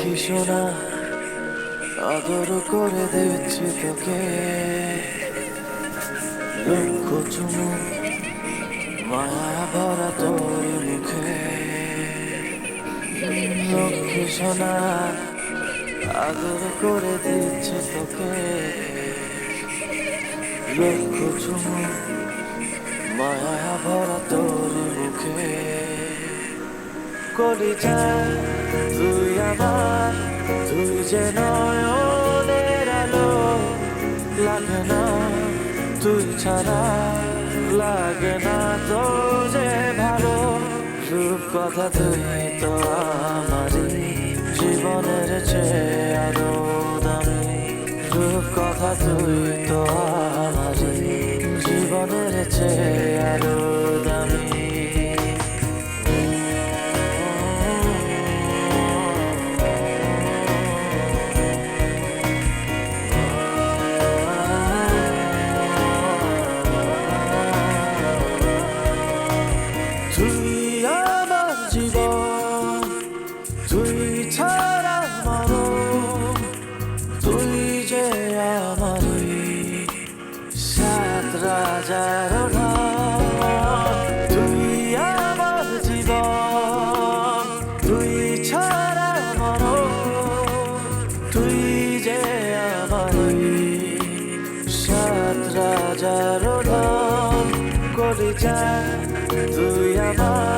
লক্ষ্মী সোনা আদর করে দিচ্ছি তোকে, লক্ষ চুমু মায়া ভরা তোর মুখে। লক্ষ্মী সোনা আদর করে দিচ্ছি তোকে, লক্ষ চুমু মায়া ভরা তোর মুখে। কলিজা তুই আমার, তুই যে নয়নের আলো, লাগে না তুই ছাড়া, লাগে না তো যে ভালো। রূপ কথা তুই তো আমারই জীবনের চেয়ে আরো দামি, রূপ কথা তুই তো আমারই জীবনের চেয়ে আরো দামি। তুই আমার জীবন, তুই ছাড়া মরণ, তুই যে আমারই সাত রাজার ধন। তুই আমার জীবন, তুই ছাড়া মরণ, তুই যে আমারই সাত রাজার ধন। কলিজা তুই আমার,